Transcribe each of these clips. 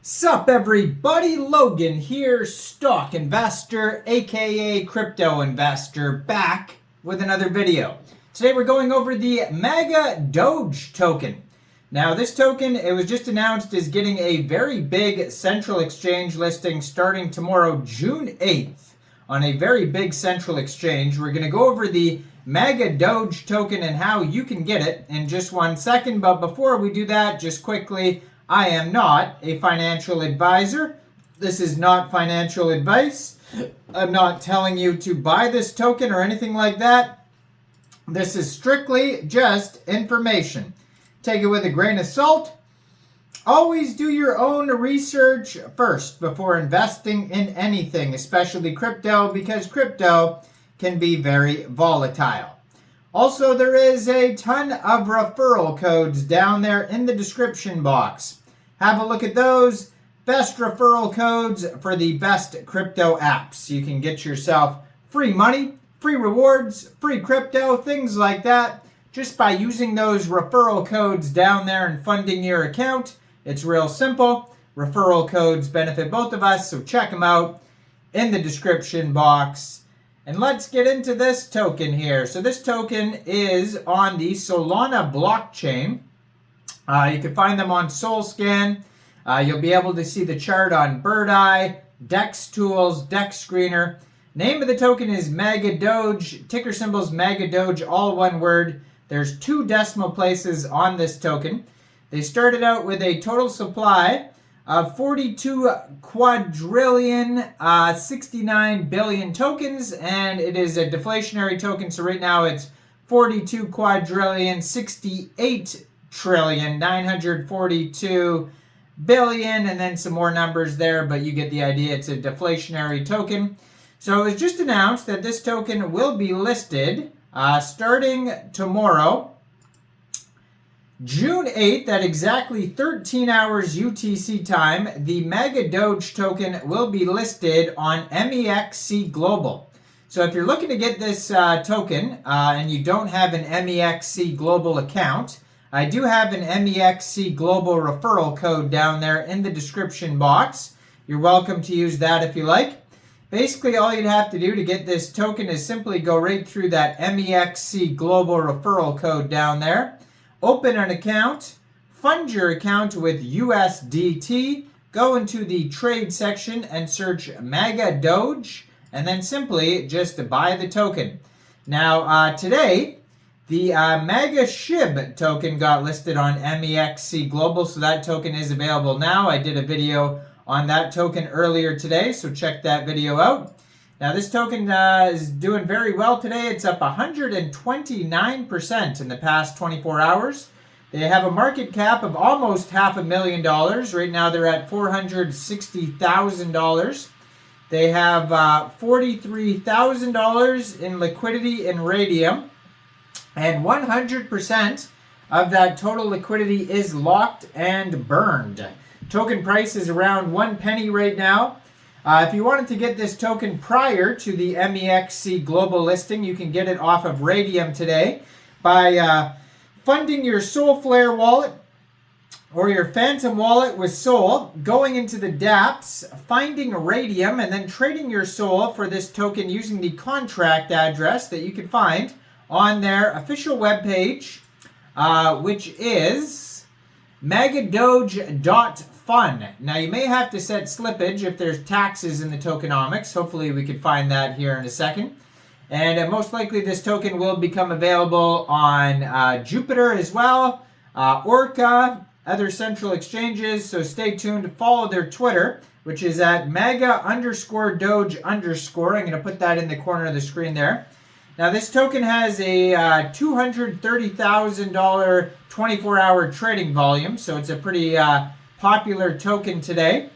Sup everybody, Logan here, stock investor, aka crypto investor, back with another video. Today we're going over the Magadoge token. Now this token, it was just announced, is getting a very big central exchange listing starting tomorrow, June 8th, on a very big central exchange. We're going to go over the Magadoge token and how you can get it in just 1 second, but before we do that, just quickly, I am not a financial advisor. This is not financial advice. I'm not telling you to buy this token or anything like that. This is strictly just information. Take it with a grain of salt. Always do your own research first before investing in anything, especially crypto, because crypto can be very volatile. Also, there is a ton of referral codes down there in the description box. Have a look at those. Best referral codes for the best crypto apps. You can get yourself free money, free rewards, free crypto, things like that, just by using those referral codes down there and funding your account. It's real simple. Referral codes benefit both of us, so check them out in the description box. And let's get into this token here. So this token is on the Solana blockchain. You can find them on SolScan. You'll be able to see the chart on Bird Eye, Dex Tools, Dex Screener. Name of the token is Magadoge. Ticker symbol's Magadoge, all one word. There's 2 decimal places on this token. They started out with a total supply of 42 quadrillion 69 billion tokens, and it is a deflationary token, so right now it's 42 quadrillion 68 trillion 942 billion, and then some more numbers there, but you get the idea. It's a deflationary token. So it was just announced that this token will be listed starting tomorrow, June 8th, at exactly 13 hours UTC time. The Magadoge token will be listed on Mexc Global. So if you're looking to get this token and you don't have an Mexc Global account, I do have an Mexc Global referral code down there in the description box. You're welcome to use that if you like. Basically, all you'd have to do to get this token is simply go right through that Mexc Global referral code down there. Open an account, fund your account with USDT, go into the trade section and search Magadoge, and then simply just buy the token. Now, today, the Maga SHIB token got listed on Mexc Global, so that token is available now. I did a video on that token earlier today, so check that video out. Now, this token is doing very well today. It's up 129% in the past 24 hours. They have a market cap of almost $500,000. Right now, they're at $460,000. They have $43,000 in liquidity in Raydium, and 100% of that total liquidity is locked and burned. Token price is around 1 penny right now. If you wanted to get this token prior to the Mexc Global listing, you can get it off of Raydium today by funding your Solflare wallet or your Phantom wallet with Sol, going into the dApps, finding Raydium, and then trading your Sol for this token using the contract address that you can find on their official webpage, which is magadoge.fun. Now, you may have to set slippage if there's taxes in the tokenomics. Hopefully, we could find that here in a second. And most likely, this token will become available on Jupiter as well, Orca, other central exchanges. So stay tuned to follow their Twitter, which is at Maga_Doge_. I'm going to put that in the corner of the screen there. Now, this token has a $230,000 24-hour trading volume, so it's a pretty popular token today.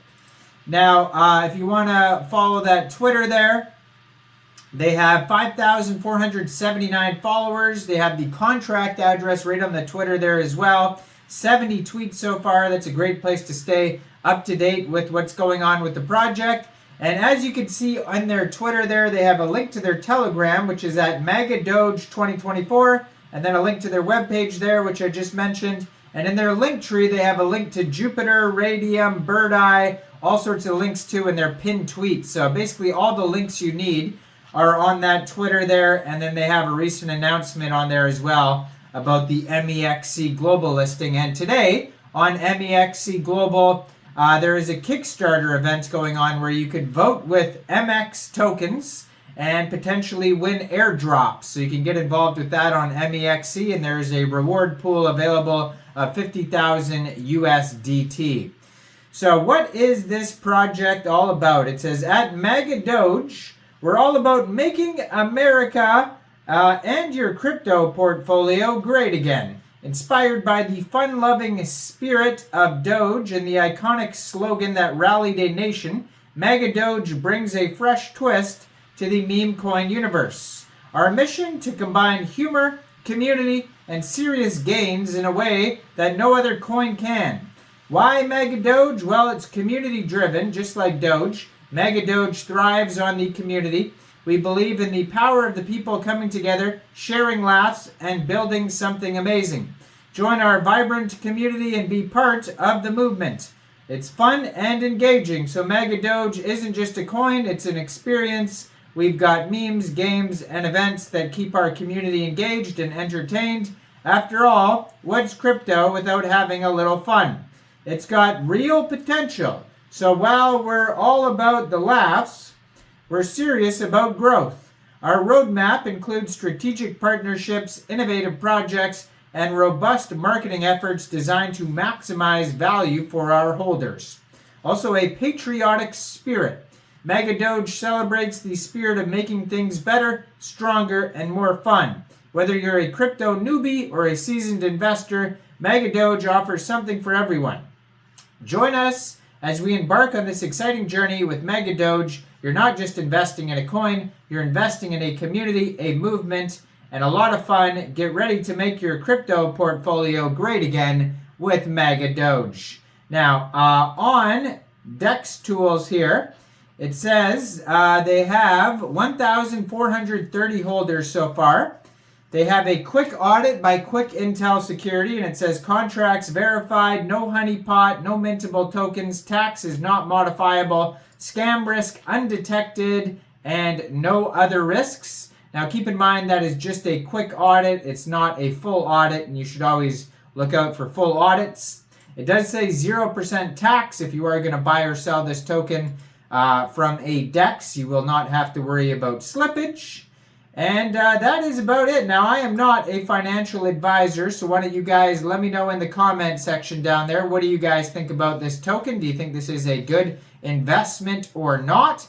Now, if you want to follow that Twitter there, they have 5,479 followers. They have the contract address right on the Twitter there as well. 70 tweets so far. That's a great place to stay up to date with what's going on with the project. And as you can see on their Twitter there, they have a link to their Telegram, which is at Magadoge 2024, and then a link to their webpage there, which I just mentioned. And in their link tree, they have a link to Jupiter, Raydium, Bird Eye, all sorts of links too in their pinned tweets. So basically all the links you need are on that Twitter there. And then they have a recent announcement on there as well about the MEXC Global listing. And today on MEXC Global, there is a Kickstarter event going on where you could vote with MX tokens and potentially win airdrops. So you can get involved with that on MEXC, and there's a reward pool available of 50,000 USDT. So what is this project all about? It says, at Magadoge, we're all about making America and your crypto portfolio great again. Inspired by the fun-loving spirit of Doge and the iconic slogan that rallied a nation, Magadoge brings a fresh twist to the meme coin universe. Our mission to combine humor, community, and serious gains in a way that no other coin can. Why Magadoge? Well, it's community driven, just like Doge. Magadoge thrives on the community. We believe in the power of the people coming together, sharing laughs, and building something amazing. Join our vibrant community and be part of the movement. It's fun and engaging, so Magadoge isn't just a coin, it's an experience. We've got memes, games, and events that keep our community engaged and entertained. After all, what's crypto without having a little fun? It's got real potential. So while we're all about the laughs, we're serious about growth. Our roadmap includes strategic partnerships, innovative projects, and robust marketing efforts designed to maximize value for our holders. Also, a patriotic spirit. Magadoge celebrates the spirit of making things better, stronger, and more fun. Whether you're a crypto newbie or a seasoned investor, Magadoge offers something for everyone. Join us as we embark on this exciting journey with Magadoge. You're not just investing in a coin, you're investing in a community, a movement, and a lot of fun. Get ready to make your crypto portfolio great again with Magadoge. Now, on DEX tools here, it says they have 1,430 holders so far. They have a quick audit by Quick Intel Security, and it says contracts verified, no honeypot, no mintable tokens, tax is not modifiable, scam risk undetected, and no other risks. Now keep in mind that is just a quick audit. It's not a full audit, and you should always look out for full audits. It does say 0% tax if you are going to buy or sell this token from a DEX. You will not have to worry about slippage. And that is about it. Now, I am not a financial advisor, so why don't you guys let me know in the comment section down there. What do you guys think about this token? Do you think this is a good investment or not?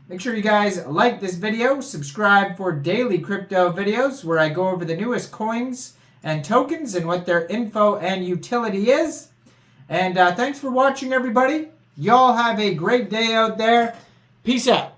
Make sure you guys like this video, subscribe for daily crypto videos where I go over the newest coins and tokens and what their info and utility is. And thanks for watching, everybody. Y'all have a great day out there. Peace out.